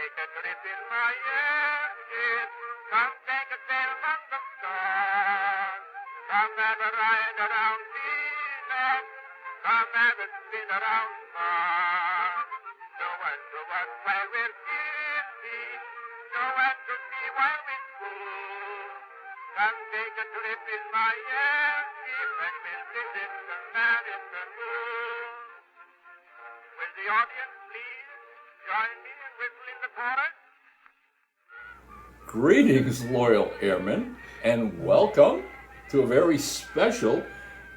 take a trip in my airship. Come take a sail among the stars. Come have a ride around Venus. Come have a spin around Mars. Show us while we're giddy. Show us to see while we school. Come take a trip in my airship and we'll visit the man in the moon. Will the audience please join me in whistling the chorus? Greetings, loyal airmen, and welcome to a very special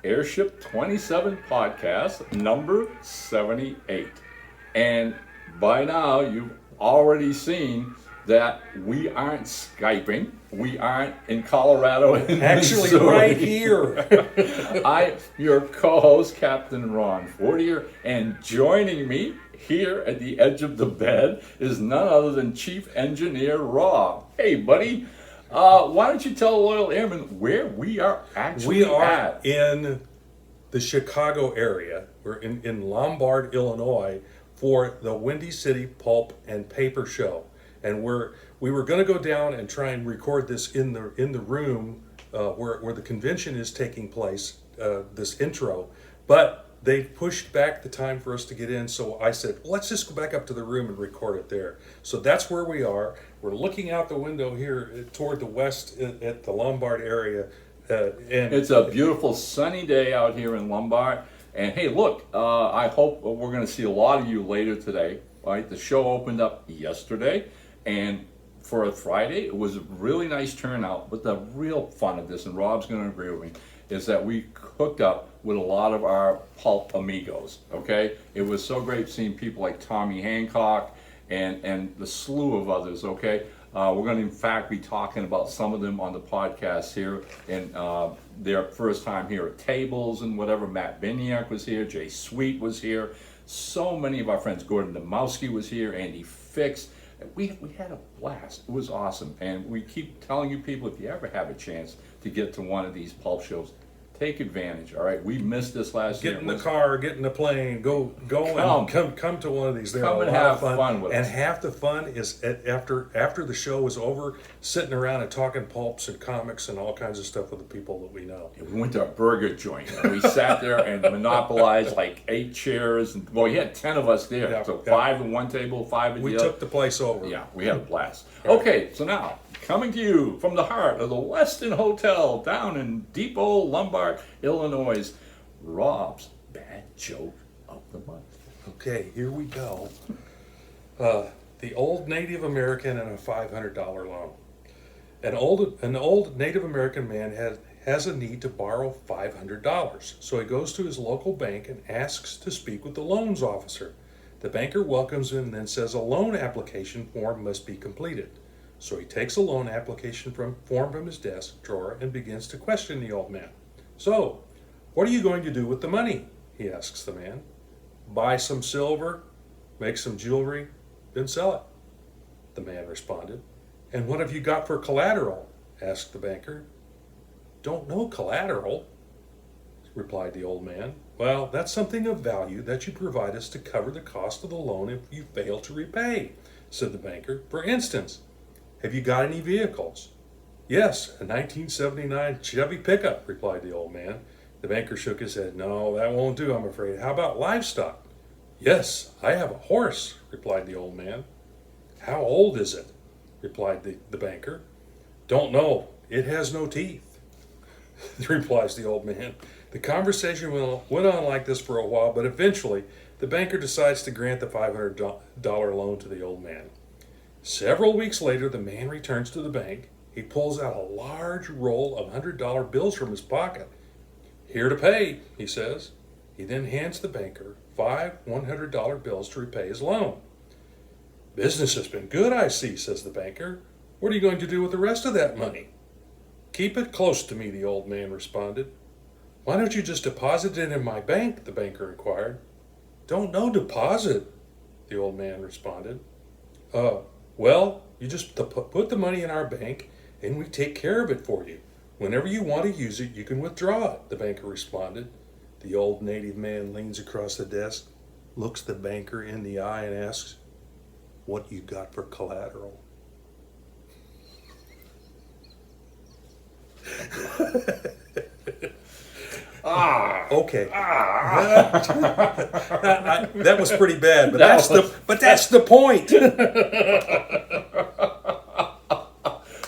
Airship 27 podcast, number 78. And by now, you've already seen that we aren't Skyping. We aren't in Colorado. Actually, Missouri. right here. I, your co-host, Captain Ron Fortier, and joining me here at the edge of the bed is none other than Chief Engineer Rob. Hey, buddy. Why don't you tell loyal airmen where we are actually We are at? in the Chicago area. We're in Lombard, Illinois, for the Windy City Pulp and Paper Show. And we were going to go down and try and record this in the room where the convention is taking place, this intro, but they pushed back the time for us to get in. So I said, let's just go back up to the room and record it there. So that's where we are. We're looking out the window here toward the west at the Lombard area. And It's a beautiful sunny day out here in Lombard. And hey, look, I hope we're going to see a lot of you later today. Right? The show opened up yesterday. And for a Friday, it was a really nice turnout. But the real fun of this, and Rob's going to agree with me, is that we hooked up with a lot of our pulp amigos, okay? It was so great seeing people like Tommy Hancock and the slew of others, okay? We're going to, in fact, be talking about some of them on the podcast here, and their first time here at tables and whatever. Matt Biniak was here, Jay Sweet was here, so many of our friends. Gordon Demowski was here, Andy Fix. We had a blast. It was awesome. And we keep telling you people, if you ever have a chance to get to one of these pulp shows, take advantage, all right? We missed this last year. Get in the car, get in the plane, go and come to one of these. They're Come a and lot have of fun. fun with and us. half the fun is after the show is over, sitting around and talking pulps and comics and all kinds of stuff with the people that we know. We went to a burger joint. And we sat there and monopolized like 8 chairs. And, well, we had 10 of us there. Yeah, So yeah. 5 at one table, 5 at We the other. took the place over. Yeah, we had a blast. Okay, so now, coming to you from the heart of the Westin Hotel down in deep old Lombard, Illinois, Rob's bad joke of the month. Okay, here we go. The old Native American and a $500 loan. An old Native American man has a need to borrow $500. So he goes to his local bank and asks to speak with the loans officer. The banker welcomes him and then says a loan application form must be completed. So he takes a loan application form from his desk drawer and begins to question the old man. So, what are you going to do with the money? He asks the man. Buy some silver, make some jewelry, then sell it, the man responded. And what have you got for collateral? Asked the banker. Don't know collateral, replied the old man. Well, that's something of value that you provide us to cover the cost of the loan if you fail to repay, said the banker. For instance, have you got any vehicles? Yes, a 1979 Chevy pickup, replied the old man. The banker shook his head. No, that won't do, I'm afraid. How about livestock? Yes, I have a horse, replied the old man. How old is it? Replied the banker. Don't know. It has no teeth, replies the old man. The conversation went on like this for a while, but eventually the banker decides to grant the $500 loan to the old man. Several weeks later, the man returns to the bank. He pulls out a large roll of $100 bills from his pocket. Here to pay, he says. He then hands the banker 5 $100 bills to repay his loan. Business has been good, I see, says the banker. What are you going to do with the rest of that money? Keep it close to me, the old man responded. Why don't you just deposit it in my bank? The banker inquired. Don't know deposit, the old man responded. Well, you just put the money in our bank and we take care of it for you. Whenever you want to use it, you can withdraw it, the banker responded. The old native man leans across the desk, looks the banker in the eye and asks, what you got for collateral. Okay. That was pretty bad, but that's the point.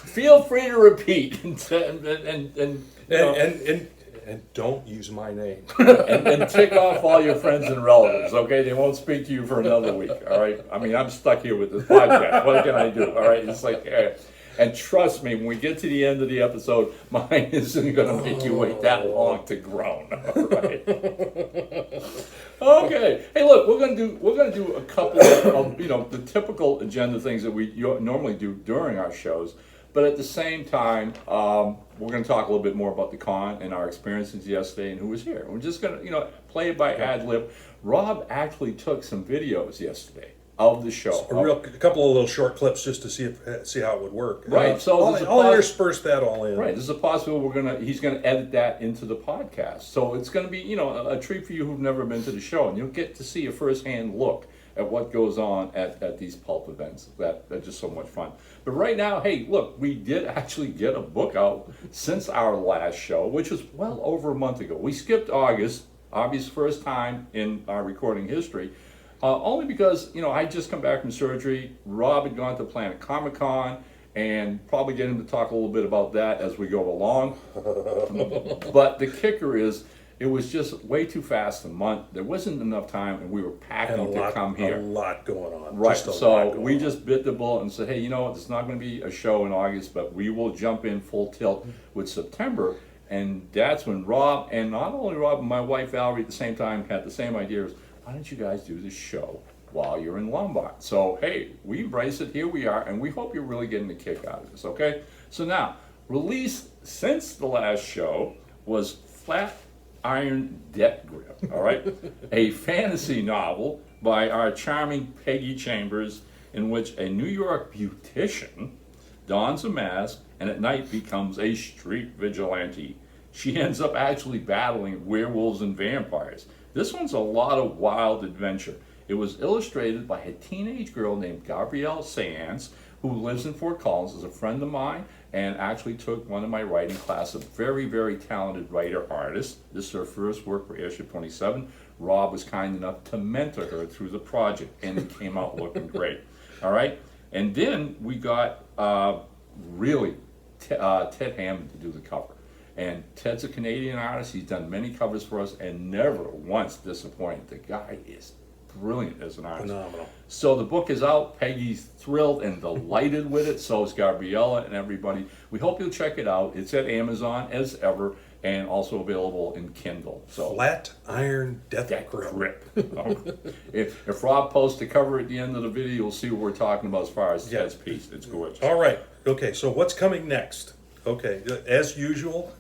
Feel free to repeat and don't use my name. and tick off all your friends and relatives, okay? They won't speak to you for another week, all right? I mean, I'm stuck here with this podcast. What can I do, all right? It's like, and trust me, when we get to the end of the episode, mine isn't going to make you wait that long to groan, all right? Okay. Hey, look, we're going to do a couple of the typical agenda things that we normally do during our shows. But at the same time, we're going to talk a little bit more about the con and our experiences yesterday and who was here. We're just going to, play it by ad lib. Rob actually took some videos yesterday of the show. A couple of little short clips just to see how it would work. Right. So I'll intersperse that all in. Right. There's a possibility he's going to edit that into the podcast. So it's going to be, a treat for you who've never been to the show, and you'll get to see a firsthand look at what goes on at these pulp events. That's just so much fun. But right now, hey, look, we did actually get a book out since our last show, which was well over a month ago. We skipped August, obvious first time in our recording history, only because, I just come back from surgery. Rob had gone to Planet Comic-Con, and probably get him to talk a little bit about that as we go along. But the kicker is, it was just way too fast a month. There wasn't enough time, and we were packing to come here. A lot going on. Right. So we just bit the bullet and said, hey, it's not going to be a show in August, but we will jump in full tilt with September. And that's when Rob, and not only Rob, but my wife Valerie at the same time had the same idea: why don't you guys do this show while you're in Lombard? So hey, we embrace it. Here we are, and we hope you're really getting a kick out of this. Okay. So now, released since the last show was Flat Iron Death Grip, all right? A fantasy novel by our charming Peggy Chambers, in which a New York beautician dons a mask and at night becomes a street vigilante. She ends up actually battling werewolves and vampires. This one's a lot of wild adventure. It was illustrated by a teenage girl named Gabrielle Sands, who lives in Fort Collins, is a friend of mine, and actually took one of my writing classes. A very, very talented writer-artist. This is her first work for Airship 27. Rob was kind enough to mentor her through the project, and it came out looking great. All right? And then we got Ted Hammond to do the cover. And Ted's a Canadian artist. He's done many covers for us and never once disappointed. The guy is brilliant as an artist. Phenomenal. So the book is out. Peggy's thrilled and delighted with it. So is Gabriella and everybody. We hope you'll check it out. It's at Amazon as ever, and also available in Kindle. So Flat Iron Death Grip. If Rob posts the cover at the end of the video, you'll see what we're talking about as far as Ted's piece. It's gorgeous. All right. Okay. So what's coming next? Okay. As usual,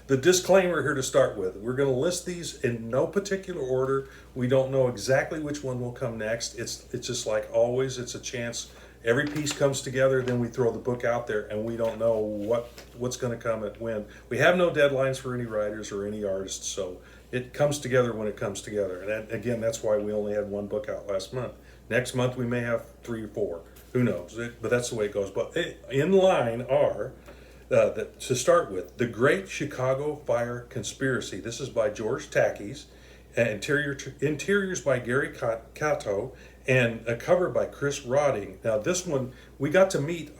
the disclaimer here to start with. We're going to list these in no particular order. We don't know exactly which one will come next. It's just like always. It's a chance. Every piece comes together, then we throw the book out there, and we don't know what's going to come at when. We have no deadlines for any writers or any artists, so it comes together when it comes together. And again, that's why we only had one book out last month. Next month we may have 3 or 4. Who knows? But that's the way it goes. But in line are, to start with, The Great Chicago Fire Conspiracy. This is by George Takei. Interiors by Gary Cato, and a cover by Chris Rodding. Now this one, we got to meet,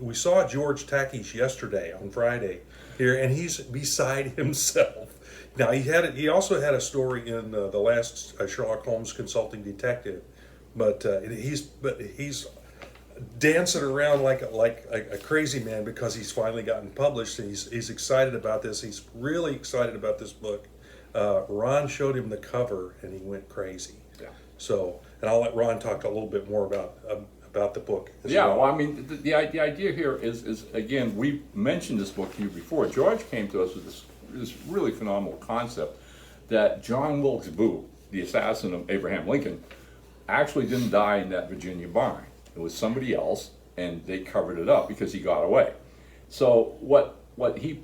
we saw George Takei yesterday on Friday here, and he's beside himself. Now he also had a story in the last Sherlock Holmes Consulting Detective, but he's dancing around like a crazy man because he's finally gotten published, and he's excited about this. He's really excited about this book. Ron showed him the cover, and he went crazy. Yeah. So, and I'll let Ron talk a little bit more about the book. Well, I mean, the idea here is again, we mentioned this book to you before. George came to us with this really phenomenal concept that John Wilkes Booth, the assassin of Abraham Lincoln, actually didn't die in that Virginia barn. It was somebody else, and they covered it up because he got away. So what he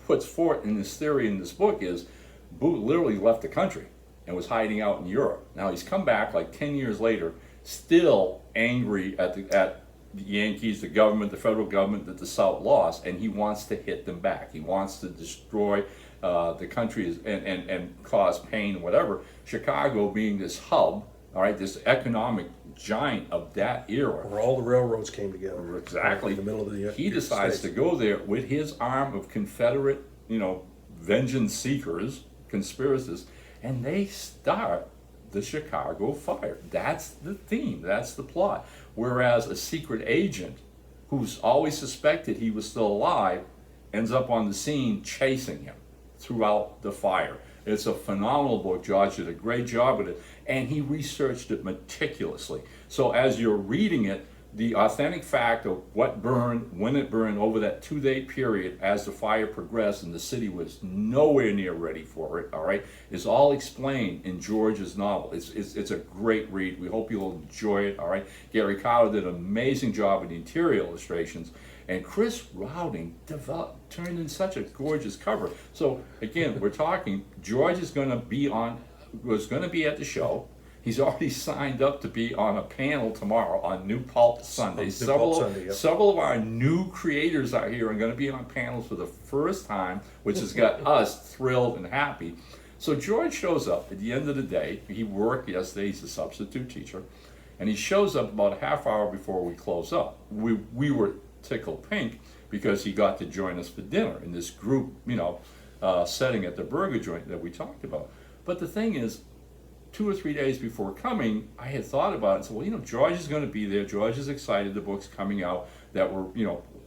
puts forth in this theory in this book is Booth literally left the country and was hiding out in Europe. Now he's come back like 10 years later still angry at the Yankees, the government, the federal government, that the South lost, and he wants to hit them back. He wants to destroy the country and cause pain and whatever. Chicago being this hub, all right, this economic giant of that era. Where all the railroads came together. Exactly. In the middle of the He decides to go there with his arm of Confederate, vengeance seekers, conspiracists, and they start the Chicago fire. That's the theme. That's the plot. Whereas a secret agent who's always suspected he was still alive ends up on the scene chasing him throughout the fire. It's a phenomenal book. George did a great job with it, and he researched it meticulously. So as you're reading it, the authentic fact of what burned, when it burned, over that 2-day period as the fire progressed and the city was nowhere near ready for it, all right, is all explained in George's novel. It's a great read. We hope you'll enjoy it, all right. Gary Carter did an amazing job with the interior illustrations, and Chris Rowding turned in such a gorgeous cover. So again, we're talking, George was going to be at the show. He's already signed up to be on a panel tomorrow on New Pulp Sunday. Several of our new creators out here are going to be on panels for the first time, which has got us thrilled and happy. So George shows up at the end of the day. He worked yesterday. He's a substitute teacher. And he shows up about a half hour before we close up. We were tickled pink because he got to join us for dinner in this group, setting at the burger joint that we talked about. But the thing is, 2 or 3 days before coming, I had thought about it and said, well, George is going to be there. George is excited. The book's coming out. That we're,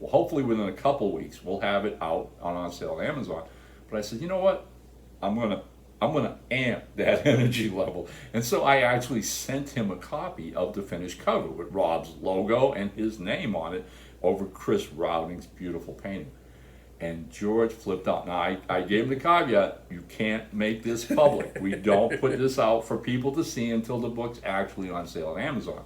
hopefully within a couple weeks, we'll have it out on sale on Amazon. But I said, you know what? I'm gonna amp that energy level. And so I actually sent him a copy of the finished cover with Rob's logo and his name on it over Chris Rowding's beautiful painting. And George flipped out. Now, I gave him the caveat, you can't make this public. We don't put this out for people to see until the book's actually on sale on Amazon.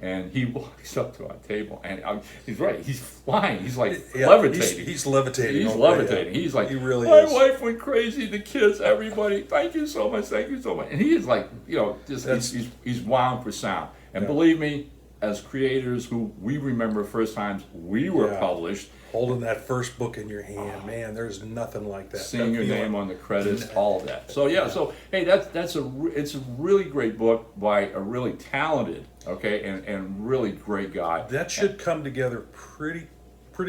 And he walks up to our table, and he's right, he's flying. He's like levitating. He's levitating. He's levitating. He's like, he really my is. wife went crazy, the kids, everybody, thank you so much, thank you so much. And he is like, he's wound for sound. And believe me, as creators who we remember first times we were published, holding that first book in your hand, man, there's nothing like that. Seeing your name on the credits, all of that. So so hey, it's a really great book by a really talented, and really great guy. That should come together pretty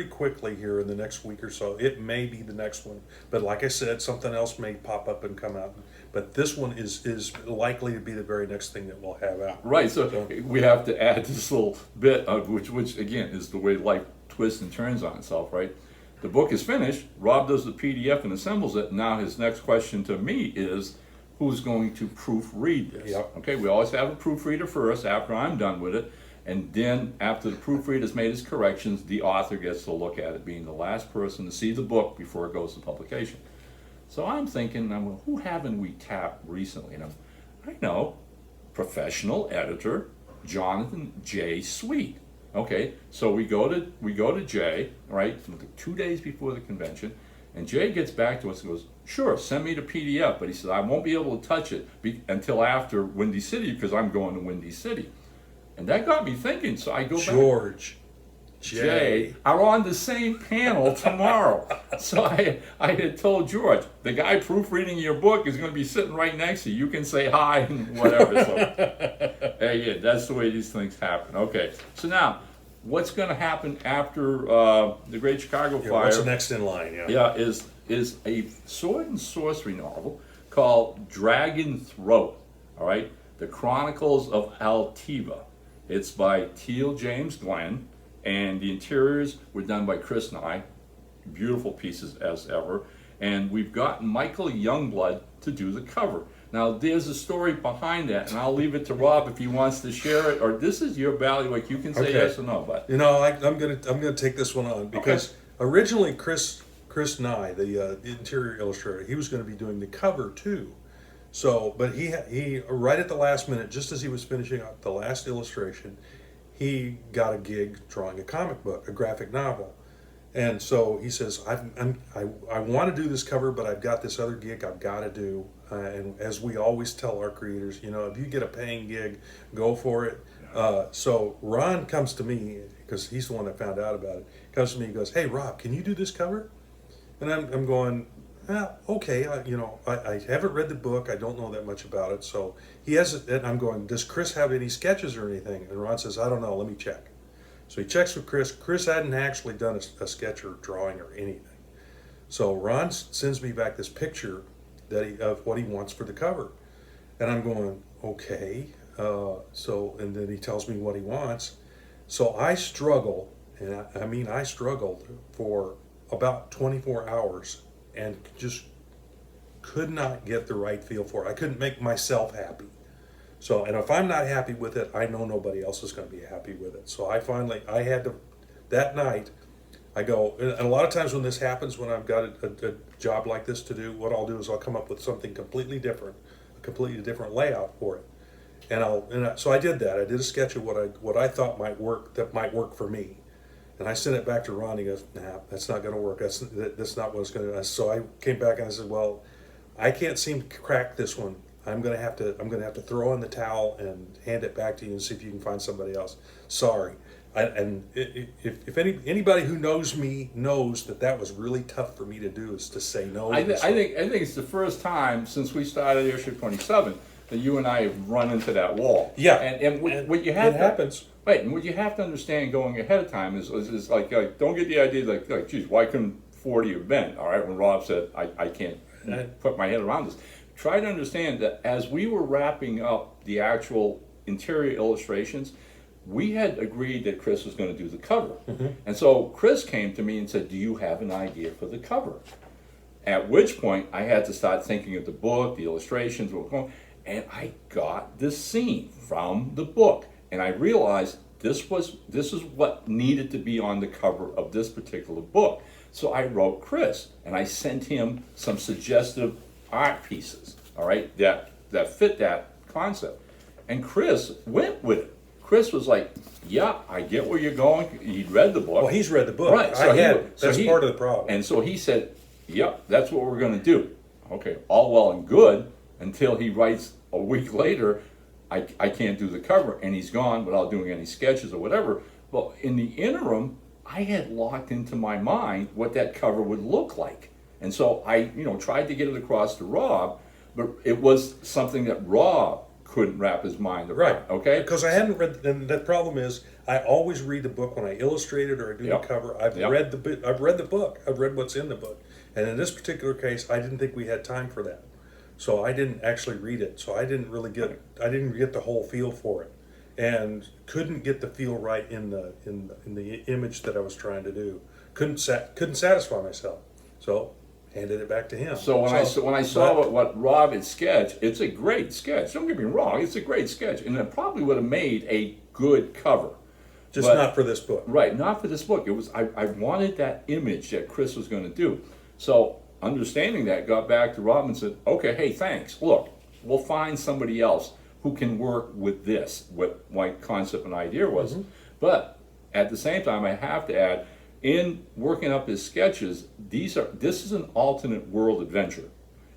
quickly here in the next week or so. It may be the next one, but like I said, something else may pop up and come out. But this one is likely to be the very next thing that we'll have out. Right. So we have to add this little bit of which again is the way life twists and turns on itself, right? The book is finished. Rob does the PDF and assembles it. Now his next question to me is, who's going to proofread this? Yep. Okay, we always have a proofreader first after I'm done with it. And then after the proofreader's made his corrections, the author gets to look at it, being the last person to see the book before it goes to publication. So I'm thinking, well, who haven't we tapped recently? And I know, professional editor Jonathan J. Sweet. Okay, so we go to Jay, right, 2 days before the convention, and Jay gets back to us and goes, sure, send me the PDF, but he said, I won't be able to touch it until after Windy City because I'm going to Windy City. And that got me thinking, so I go back. Jay are on the same panel tomorrow. So I had told George, the guy proofreading your book is going to be sitting right next to you. You can say hi and whatever. So hey, that's the way these things happen. Okay, so now what's going to happen after the Great Chicago Fire? What's next in line? Is a sword and sorcery novel called Dragon Throat. All right, The Chronicles of Altiva. It's by Teal James Glenn. And the interiors were done by Chris and I. Beautiful pieces as ever. And we've gotten Michael Youngblood to do the cover. Now, there's a story behind that, and I'll leave it to Rob if he wants to share it. Or this is your bailiwick. You can say yes or no. But I'm gonna take this one on because originally Chris Nye, the interior illustrator, he was going to be doing the cover too. So, but he right at the last minute, just as he was finishing up the last illustration, he got a gig drawing a comic book, a graphic novel. And so he says, I want to do this cover, but I've got this other gig I've got to do. And as we always tell our creators, if you get a paying gig, go for it. So Ron comes to me, because he's the one that found out about it, comes to me and goes, "Hey, Rob, can you do this cover?" And I'm going, okay, I haven't read the book. I don't know that much about it. So he has it, and I'm going, does Chris have any sketches or anything? And Ron says, I don't know, let me check. So he checks with Chris. Chris hadn't actually done a sketch or drawing or anything. So Ron sends me back this picture of what he wants for the cover. And I'm going, okay. And then he tells me what he wants. So I struggle, and I mean I struggled for about 24 hours and just could not get the right feel for it. I couldn't make myself happy. So, and if I'm not happy with it, I know nobody else is going to be happy with it. So I had to, that night, I go, and a lot of times when this happens, when I've got a job like this to do, what I'll do is I'll come up with something completely different, a completely different layout for it. So I did that. I did a sketch of what I thought might work for me. And I sent it back to Ron. He goes, "Nah, that's not going to work. That's not what it's going to do." So I came back and I said, "Well, I can't seem to crack this one. I'm going to have to throw in the towel and hand it back to you and see if you can find somebody else. Sorry." If anybody who knows me knows that was really tough for me to do, is to say no. I think it's the first time since we started Airship 27 that you and I have run into that wall. Yeah, and what you have it happens. Right, and what you have to understand going ahead of time is like don't get the idea like geez, why couldn't 40 have been? All right, when Rob said I can't put my head around this. Try to understand that as we were wrapping up the actual interior illustrations, we had agreed that Chris was going to do the cover. Mm-hmm. And so Chris came to me and said, "Do you have an idea for the cover?" At which point I had to start thinking of the book, the illustrations, what was going on, and I got this scene from the book. And I realized this is what needed to be on the cover of this particular book. So I wrote Chris, and I sent him some suggestive art pieces, all right, that fit that concept. And Chris went with it. Chris was like, "Yeah, I get where you're going." He'd read the book. Well, he's read the book. Right. That's part of the problem. And so he said, "Yep, that's what we're going to do." Okay, all well and good until he writes a week later, I can't do the cover, and he's gone without doing any sketches or whatever. Well, in the interim, I had locked into my mind what that cover would look like. And so I, tried to get it across to Rob, but it was something that Rob couldn't wrap his mind around. Right. Okay? Because I hadn't read, and the problem is, I always read the book when I illustrate it or I do the cover. I've read the book. I've read what's in the book. And in this particular case, I didn't think we had time for that. So I didn't actually read it. So I didn't get the whole feel for it, and couldn't get the feel right in the image that I was trying to do. Couldn't satisfy myself. So handed it back to him. So when I saw what Rob had sketched, it's a great sketch. Don't get me wrong, it's a great sketch, and it probably would have made a good cover. Just not for this book. Right, not for this book. It was I wanted that image that Chris was going to do. So understanding that, got back to Rob and said, "Okay, hey, thanks. Look, we'll find somebody else who can work with this, what my concept and idea was." Mm-hmm. But at the same time, I have to add, in working up his sketches, this is an alternate world adventure.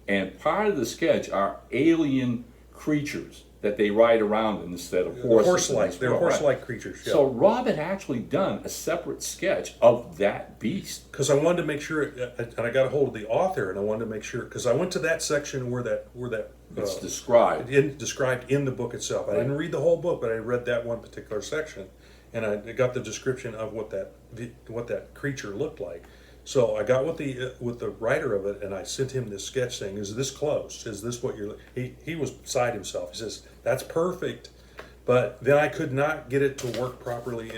And part of the sketch are alien creatures that they ride around in instead of horses. They're horse-like creatures. Yeah. So Rob had actually done a separate sketch of that beast. Because I wanted to make sure, and I got a hold of the author, and I wanted to make sure, because I went to that section where that it's described. Described in the book itself. I didn't read the whole book, but I read that one particular section, and I got the description of what that creature looked like. So I got with the writer of it, and I sent him this sketch saying, "Is this close? Is this what you're?" He was beside himself. He says, "That's perfect," but then I could not get it to work properly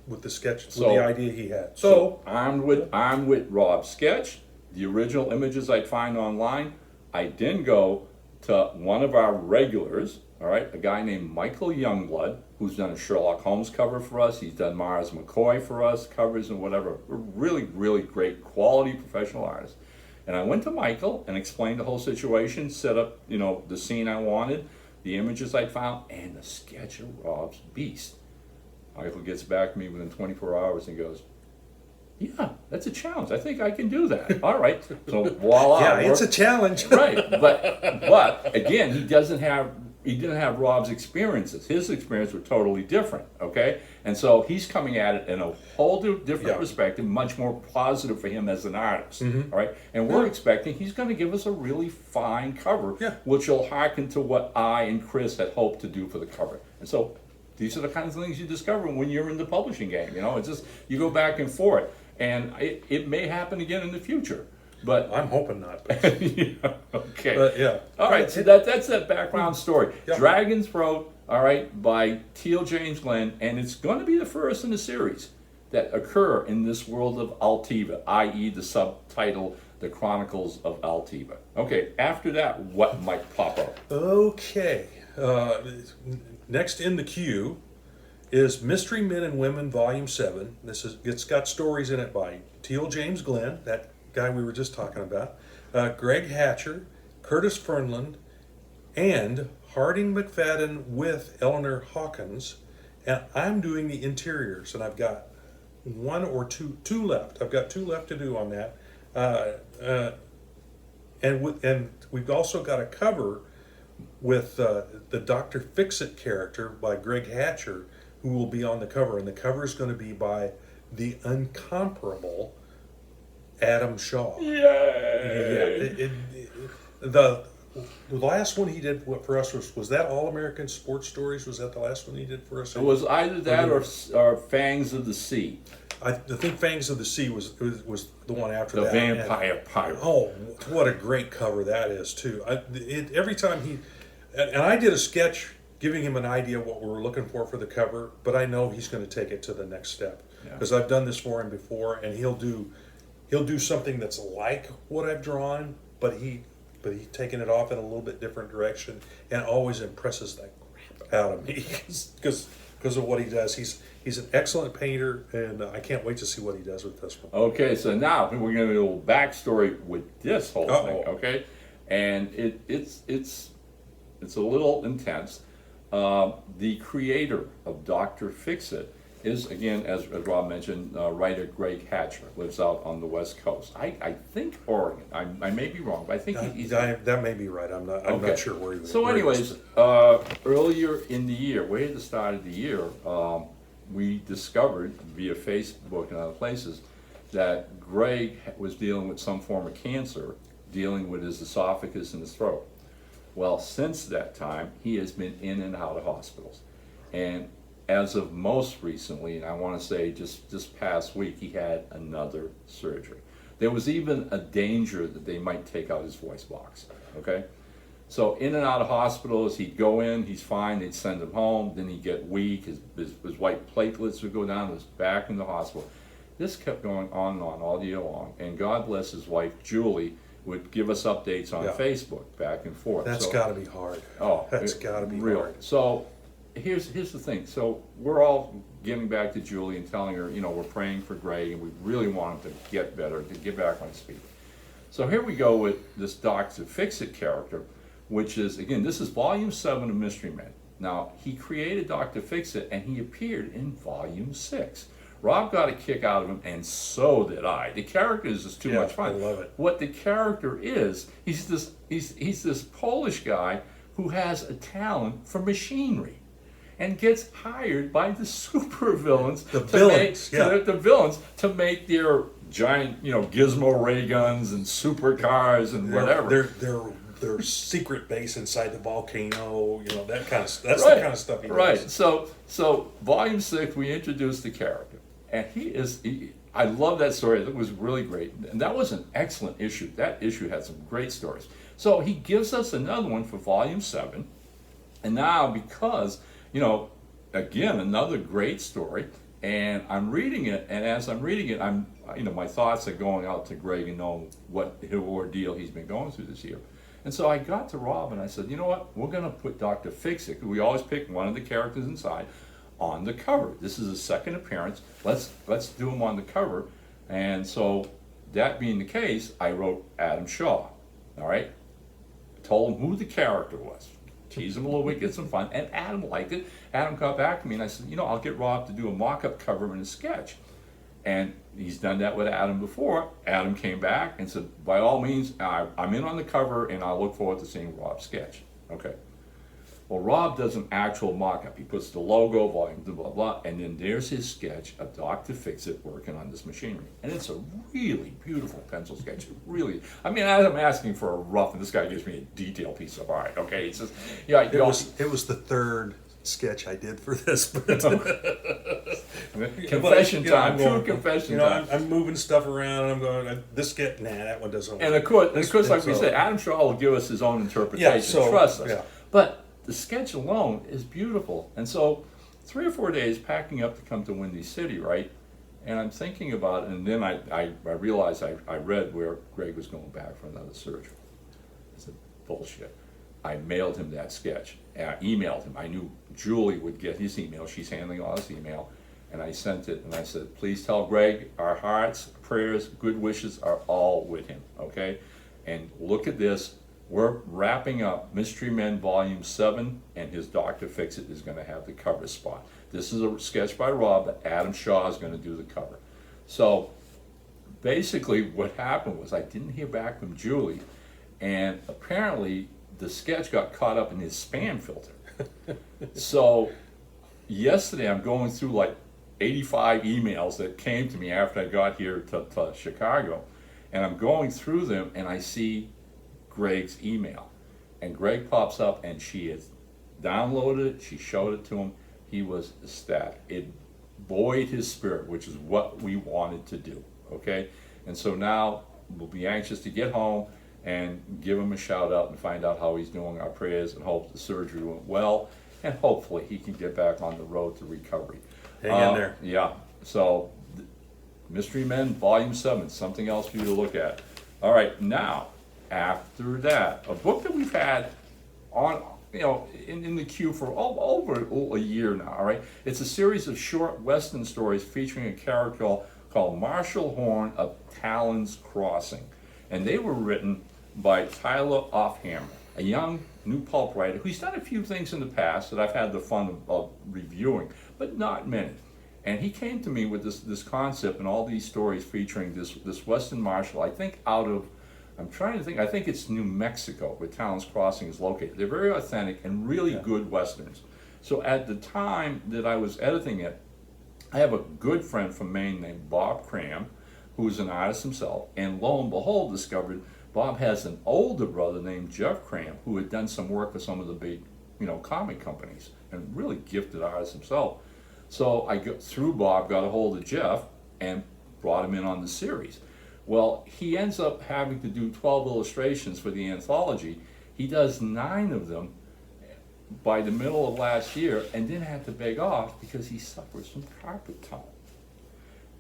with the sketch, with the idea he had. So armed with Rob's sketch, the original images I'd find online, I then go to one of our regulars, all right, a guy named Michael Youngblood, who's done a Sherlock Holmes cover for us. He's done Mars McCoy for us, covers and whatever. Really, really great quality professional artist. And I went to Michael and explained the whole situation, set up, the scene I wanted, the images I found, and the sketch of Rob's beast. Michael gets back to me within 24 hours and goes, "Yeah, that's a challenge. I think I can do that." All right. So voila. Yeah, it's a challenge. Right. But again, he doesn't have he didn't have Rob's experiences. His experience were totally different, okay? And so he's coming at it in a whole different Yeah. perspective, much more positive for him as an artist, Mm-hmm. all right? And we're expecting he's going to give us a really fine cover, Yeah. which will hearken to what I and Chris had hoped to do for the cover. And so these are the kinds of things you discover when you're in the publishing game, It's just, you go back and forth. And it may happen again in the future. But I'm hoping not. yeah, okay. But yeah. All right, so that's that background story. Yeah. Dragon's Throat, all right, by Teal James Glenn, and it's going to be the first in the series that occur in this world of Altiva, i.e. the subtitle, The Chronicles of Altiva. Okay, after that, what might pop up? Okay. Next in the queue is Mystery Men and Women, Volume 7. It's got stories in it by Teal James Glenn, that guy we were just talking about, Greg Hatcher, Curtis Fernland, and Harding McFadden with Eleanor Hawkins. And I'm doing the interiors, and I've got two left. I've got two left to do on that. And we've also got a cover with the Dr. Fix-It character by Greg Hatcher, who will be on the cover. And the cover is going to be by the incomparable Adam Shaw. Yay! The last one he did for us was that All American Sports Stories? Was that the last one he did for us? It was either that or Fangs of the Sea, I think Fangs of the Sea was the one after the that. vampire pirate. Oh, what a great cover that is too! Every time and I did a sketch giving him an idea of what we were looking for the cover, but I know he's going to take it to the next step because I've done this for him before, and he'll do something that's like what I've drawn, but he's taking it off in a little bit different direction, and always impresses the crap out of me because of what he does. He's an excellent painter, and I can't wait to see what he does with this one. Okay, so now we're going to do a little backstory with this whole Uh-oh. thing, okay? And it's a little intense. The creator of Dr. Fix-It is, again, as Rob mentioned, writer Greg Hatcher, lives out on the West Coast. I think Oregon. I may be wrong, but I think he's... That may be right. I'm not sure where he was. So anyways, earlier in the year, way at the start of the year, we discovered via Facebook and other places that Greg was dealing with some form of cancer, dealing with his esophagus and his throat. Well, since that time, he has been in and out of hospitals. And as of most recently, and I want to say just this past week, he had another surgery. There was even a danger that they might take out his voice box, okay? So in and out of hospitals, he'd go in, he's fine, they'd send him home, then he'd get weak, his white platelets would go down, he was back in the hospital. This kept going on and on all year long, and God bless his wife, Julie, would give us updates on Facebook, back and forth. That's got to be hard. Oh, that's got to be real. hard. So here's the thing. So we're all getting back to Julie and telling her, we're praying for Greg, and we really want him to get better, to get back on his feet. So here we go with this Dr. Fix-It character, which is, again, this is volume 7 of Mystery Men. Now, he created Dr. Fix-It, and he appeared in volume 6. Rob got a kick out of him, and so did I. The character is just too much fun. I love it. What the character is, he's this Polish guy who has a talent for machinery, and gets hired by the supervillains, The villains to make their giant, gizmo ray guns and supercars and whatever. Their secret base inside the volcano, that kind of that's Right. the kind of stuff he does. Right. So volume 6, we introduced the character, and I love that story. It was really great, and that was an excellent issue. That issue had some great stories. So he gives us another one for volume 7, and now because again, another great story, and I'm reading it, and as I'm reading it, my thoughts are going out to Greg and knowing what ordeal he's been going through this year. And so I got to Rob and I said, you know what, we're going to put Dr. Fix-It, we always pick one of the characters inside, on the cover. This is his second appearance. Let's do him on the cover. And so that being the case, I wrote Adam Shaw. All right, told him who the character was, tease him a little bit, get some fun, and Adam liked it. Adam got back to me and I said, I'll get Rob to do a mock-up cover and a sketch. And he's done that with Adam before. Adam came back and said, by all means, I'm in on the cover and I look forward to seeing Rob's sketch. Okay. Well, Rob does an actual mock-up. He puts the logo, volume, blah, blah, blah, and then there's his sketch of Dr. Fix-It working on this machinery. And it's a really beautiful pencil sketch. It really, I mean, I'm asking for a rough, and this guy gives me a detailed piece of art, okay? It's just, yeah. It was the third sketch I did for this, but confession time, I'm going, true confession you know, time. I'm moving stuff around, and I'm going, this sketch, nah, that one doesn't work. And of course, like we said, Adam Shaw will give us his own interpretation. Yeah, so, Trust us. yeah. But the sketch alone is beautiful. And so 3 or 4 days packing up to come to Windy City, right? And I'm thinking about it, and then I realized I read where Greg was going back for another surgery. I said, bullshit. I mailed him that sketch. And I emailed him. I knew Julie would get his email. She's handling all his email. And I sent it, and I said, please tell Greg our hearts, prayers, good wishes are all with him, okay? And look at this. We're wrapping up Mystery Men Volume 7, and his Dr. Fix-It is going to have the cover spot. This is a sketch by Rob, but Adam Shaw is going to do the cover. So basically what happened was I didn't hear back from Julie, and apparently the sketch got caught up in his spam filter. So yesterday I'm going through like 85 emails that came to me after I got here to Chicago, and I'm going through them, and I see Greg's email, and Greg pops up, and she has downloaded it. She showed it to him. He was ecstatic. It buoyed his spirit, which is what we wanted to do, okay? And so now we'll be anxious to get home and give him a shout out and find out how he's doing. Our prayers and hope the surgery went well, and hopefully he can get back on the road to recovery. Hang in there. Yeah, so Mystery Men Volume 7, something else for you to look at. All right, now after that, a book that we've had on, in the queue for over a year now, all right? It's a series of short Western stories featuring a character called Marshall Horn of Talon's Crossing. And they were written by Tyler Offhammer, a young new pulp writer who's done a few things in the past that I've had the fun of reviewing, but not many. And he came to me with this concept and all these stories featuring this Western Marshal, I think out of, I'm trying to think, I think it's New Mexico where Talon's Crossing is located. They're very authentic and really good Westerns. So at the time that I was editing it, I have a good friend from Maine named Bob Cram, who's an artist himself, and lo and behold discovered Bob has an older brother named Jeff Cram who had done some work for some of the big, comic companies and really gifted artist himself. So I through Bob got a hold of Jeff and brought him in on the series. Well, he ends up having to do 12 illustrations for the anthology. He does 9 of them by the middle of last year, and then had to beg off because he suffers from carpet tunnel.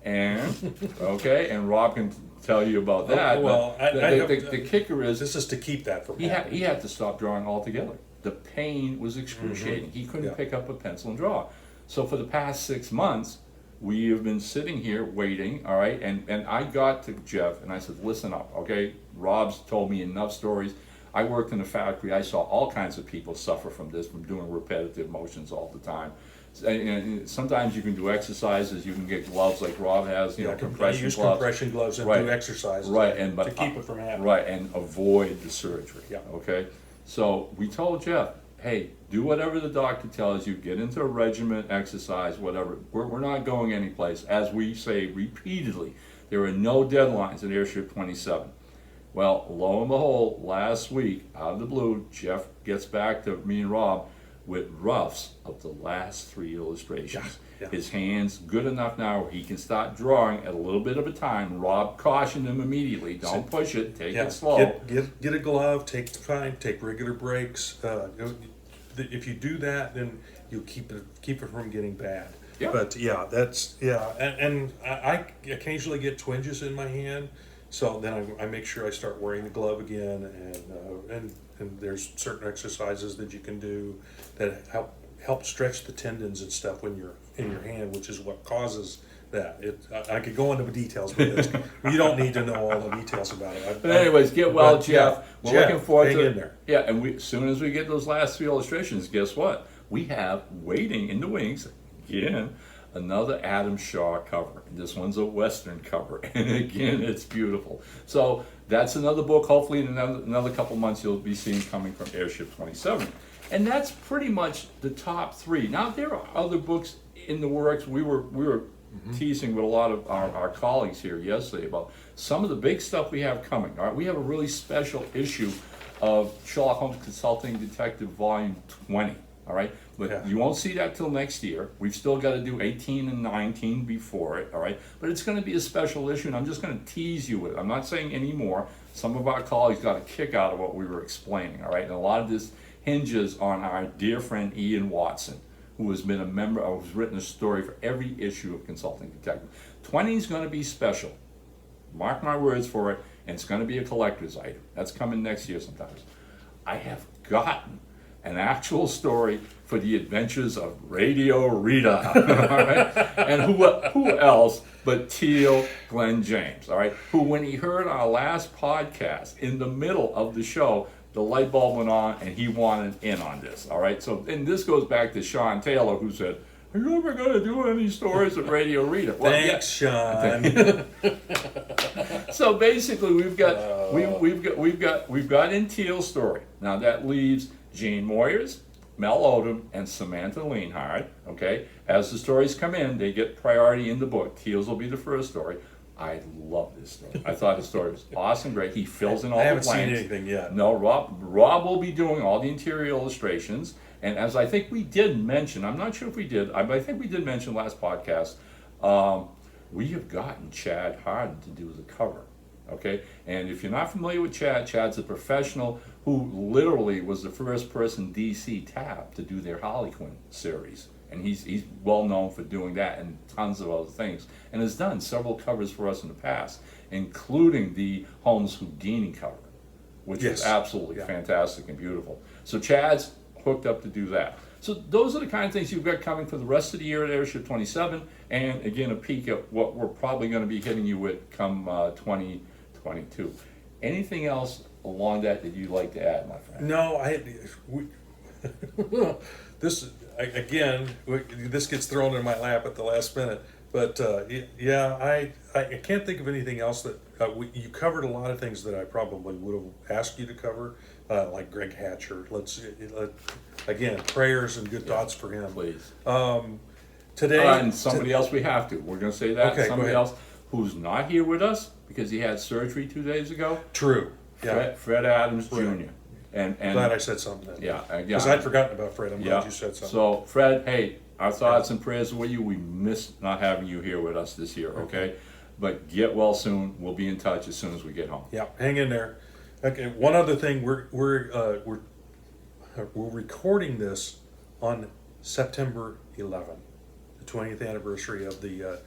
And okay, and Rob can tell you about that. Well, the kicker is this is to keep that from he happening. had to stop drawing altogether. The pain was excruciating. He couldn't pick up a pencil and draw. So for the past 6 months, we have been sitting here waiting, all right? And I got to Jeff and I said, listen up, okay? Rob's told me enough stories. I worked in a factory. I saw all kinds of people suffer from this, from doing repetitive motions all the time. And sometimes you can do exercises. You can get gloves like Rob has, compression use gloves. compression gloves and Right. do exercises Right, to keep it from happening. Right, and avoid the surgery. Yeah. Okay? So we told Jeff, hey, do whatever the doctor tells you, get into a regimen, exercise, whatever. We're not going anyplace. As we say repeatedly, there are no deadlines at Airship 27. Well, lo and behold, last week, out of the blue, Jeff gets back to me and Rob with roughs of the last 3 illustrations. Yeah. His hand's good enough now where he can start drawing at a little bit of a time. Rob cautioned him immediately, don't push it, take it slow. Get a glove, take time, take regular breaks. If you do that, then you'll keep it from getting bad. Yeah. But and I occasionally get twinges in my hand, so then I make sure I start wearing the glove again, and there's certain exercises that you can do that help stretch the tendons and stuff when you're in your hand, which is what causes that. I could go into the details, but you don't need to know all the details about it. But anyways, get well, Jeff. We're looking forward hang to in there. Yeah, and as soon as we get those last 3 illustrations, guess what? We have waiting in the wings again another Adam Shaw cover. This one's a Western cover, and again, it's beautiful. So that's another book. Hopefully, in another couple months, you'll be seeing coming from Airship 27. And that's pretty much the top three. Now there are other books in the works. We were teasing with a lot of our colleagues here yesterday about some of the big stuff we have coming. All right, we have a really special issue of Sherlock Holmes Consulting Detective Volume 20. All right, but you won't see that till next year. We've still got to do 18 and 19 before it. All right, but it's going to be a special issue, and I'm just going to tease you with it. I'm not saying any more. Some of our colleagues got a kick out of what we were explaining. All right, and a lot of this hinges on our dear friend Ian Watson, who has been a member, who's written a story for every issue of Consulting Detective. 20 is going to be special. Mark my words for it, and it's going to be a collector's item. That's coming next year sometimes. I have gotten an actual story for the adventures of Radio Rita, all right? And who else but Teal Glenn James, all right? Who, when he heard our last podcast, in the middle of the show, the light bulb went on and he wanted in on this, all right? So, and this goes back to Sean Taylor, who said, "Are you ever going to do any stories of Radio Rita?" Well, Thanks, Sean. So basically, we've got in Teal's story. Now that leaves Gene Moyers, Mel Odom, and Samantha Leanhard. Okay, as the stories come in, they get priority in the book. Teal's will be the first story. I love this story. I thought the story was awesome, great. He fills in all the blanks. I haven't seen anything yet. No, Rob will be doing all the interior illustrations. And as I think we did mention, I'm not sure if we did, but I think we did mention last podcast, we have gotten Chad Harden to do the cover. Okay, and if you're not familiar with Chad, Chad's a professional who literally was the first person DC tapped to do their Harley Quinn series. And he's well known for doing that and tons of other things, and has done several covers for us in the past, including the Holmes Houdini cover, which is absolutely fantastic and beautiful. So Chad's hooked up to do that. So those are the kind of things you've got coming for the rest of the year at Airship 27, and again a peek at what we're probably going to be hitting you with come 2022. Anything else along that you'd like to add, my friend? No, this gets thrown in my lap at the last minute. But I can't think of anything else that you covered. A lot of things that I probably would have asked you to cover, like Greg Hatcher. Again, prayers and good thoughts for him. Please. Today, and somebody else we have to. We're going to say that. Okay, somebody else who's not here with us because he had surgery 2 days ago. True. Yeah. Fred Adams Jr. And glad I said something then. Yeah, because I'd forgotten about Fred. I'm glad you said something. So Fred, hey, our thoughts and prayers are with you. We missed not having you here with us this year. Okay, but get well soon. We'll be in touch as soon as we get home. Yeah, hang in there. Okay, one other thing, we're recording this on September 11th, the 20th anniversary of the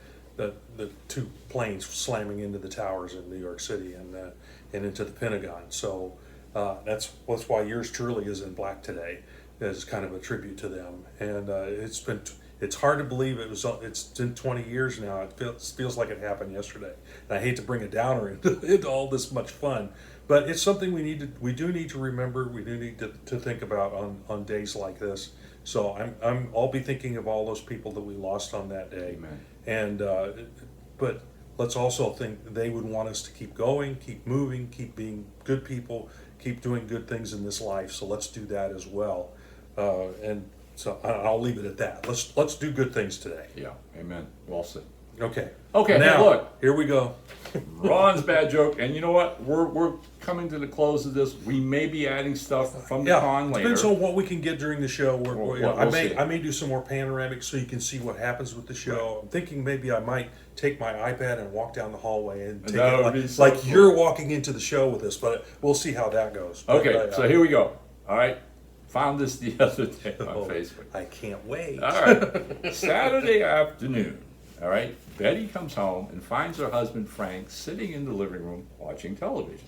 two planes slamming into the towers in New York City and into the Pentagon. So that's why yours truly is in black today, as kind of a tribute to them. And it's hard to believe it's been 20 years now. It feels like it happened yesterday. And I hate to bring a downer into all this much fun, but it's something we do need to remember. We do need to think about on days like this. So I'll be thinking of all those people that we lost on that day. Amen. And but let's also think they would want us to keep going, keep moving, keep being good people, keep doing good things in this life. So let's do that as well. And so I'll leave it at that. Let's do good things today. Yeah. Amen. Well said. Okay. Okay. Now, hey, look. Here we go. Ron's bad joke, and you know what? We're coming to the close of this. We may be adding stuff from the con later. Depends on what we can get during the show. We'll see. I may do some more panoramics so you can see what happens with the show. I'm thinking maybe I might take my iPad and walk down the hallway and take it like cool. You're walking into the show with us, but we'll see how that goes. Okay, so here we go. All right. Found this the other day on Facebook. I can't wait. All right. Saturday afternoon. All right. Betty comes home and finds her husband Frank sitting in the living room watching television.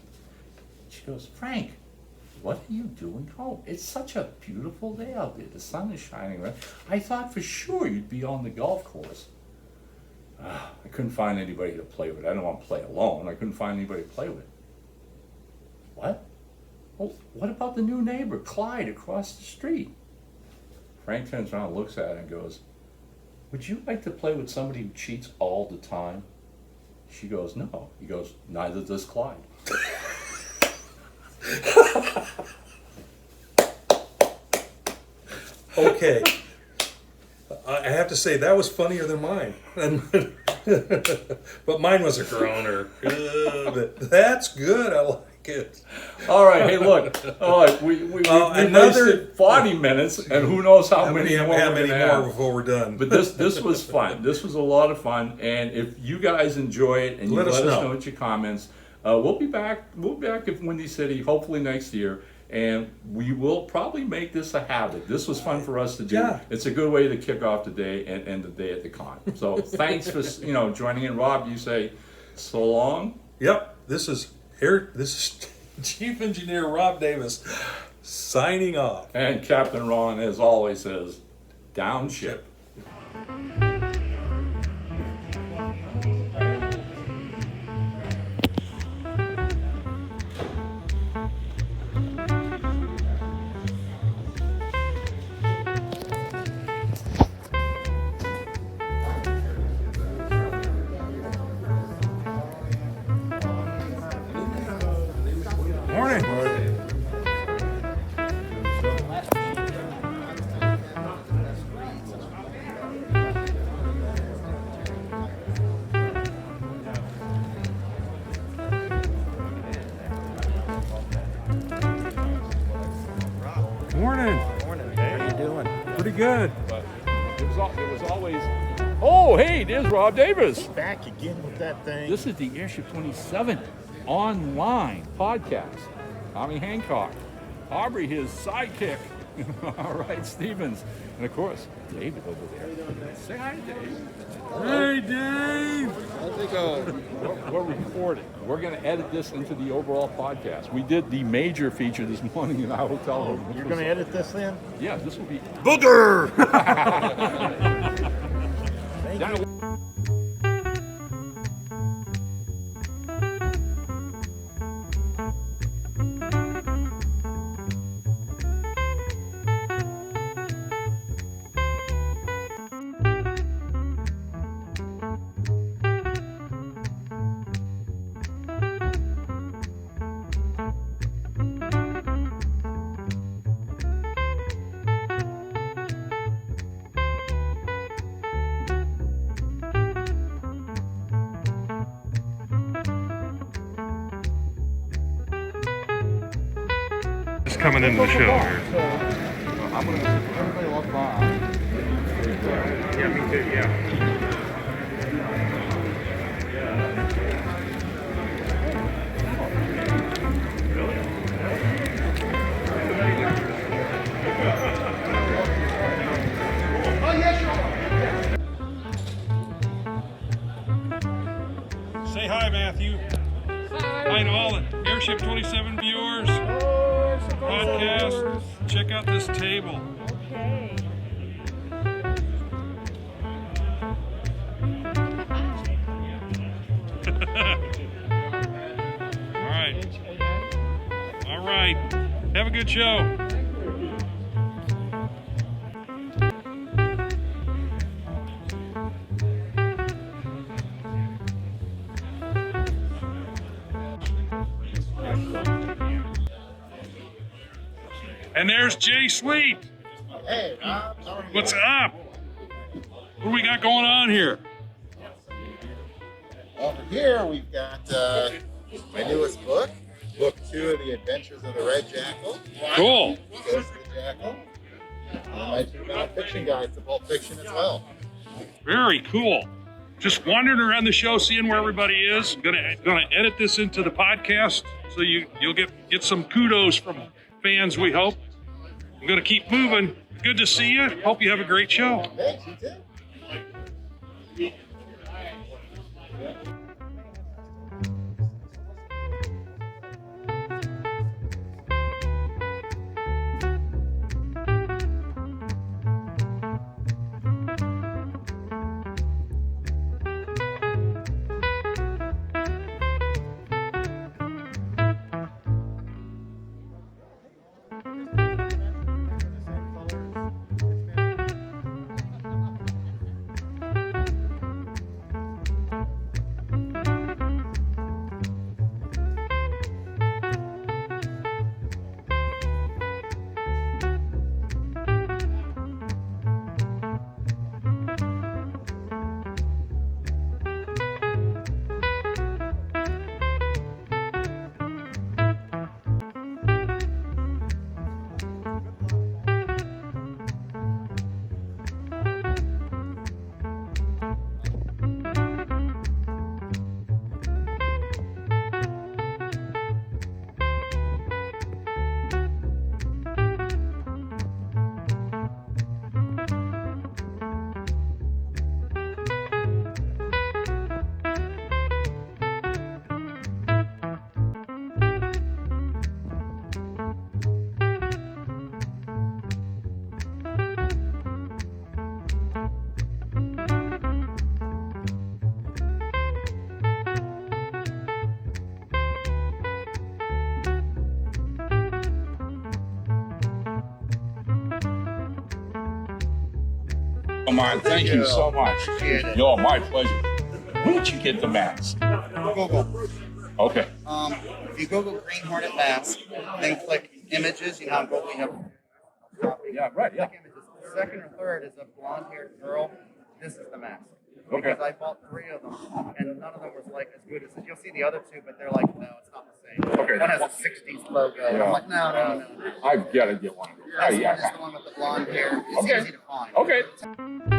She goes, "Frank, what are you doing home? It's such a beautiful day out there. The sun is shining. Right? I thought for sure you'd be on the golf course." I couldn't find anybody to play with. I don't want to play alone. I couldn't find anybody to play with. What? Well, what about the new neighbor, Clyde, across the street? Frank turns around, looks at it, and goes, "Would you like to play with somebody who cheats all the time?" She goes, "No." He goes, "Neither does Clyde." Okay. I have to say that was funnier than mine. But mine was a groaner. That's good. I like it. All right, hey, look. All right, we wasted 40 minutes, and who knows how many more we're gonna have. before we're done. But this was fun. This was a lot of fun, and if you guys enjoy it and you let us know in your comments, we'll be back. We'll be back at Windy City hopefully next year, and we will probably make this a habit. This was fun for us to do. Yeah. It's a good way to kick off the day and end the day at the con. So thanks for joining in. Rob, you say so long. Yep. This is Chief Engineer Rob Davis signing off. And Captain Ron, as always, says, down ship. Morning. Morning. Morning. How you doing? Pretty good. But it was always, oh, hey, there's Rob Davis. Back again with that thing. This is the Airship 27 online podcast. Tommy Hancock, Aubrey, his sidekick. All right, Stevens. And of course, David over there. Say hi, Dave. Hey, Dave. I think we're recording. We're going to edit this into the overall podcast. We did the major feature this morning in our hotel room. You're going to edit this then? Yeah, this will be. Booger. Thank Down- you. Just coming into the show here. I'm going to everybody look on. Yeah, me too, yeah. Say hi, Matthew. Hi to all the Airship 27 viewers. Podcast. Check out this table. Okay. All right. Have a good show. And there's Jay Sleet. Hey, Rob. What's up? What do we got going on here? Over here, we've got my newest book, Book 2 of the Adventures of the Red Jackal. Cool. Ghost of the Jackal. And my 2 nonfiction guides to Pulp Fiction as well. Very cool. Just wandering around the show, seeing where everybody is. Gonna edit this into the podcast so you'll get some kudos from fans, we hope. I'm gonna keep moving. Good to see you. Hope you have a great show. Thanks, you too. Lombard, thank you so much. Appreciate it. Yo, my pleasure. Where did you get the mask? Google. Okay. If you Google Green Hornet mask, then click images. You know, on Google you have Yeah, right, yeah. click images. Second or third is a blonde-haired girl. This is the mask. Okay. Because I bought 3 of them, and none of them was like as good as this. You'll see the other 2, but they're like, no, it's not the same. Okay. One has a 60s logo. And I'm like, no. I've got to get one. This Yeah. one is the one with the blonde hair. It's Okay. easy to find. Okay.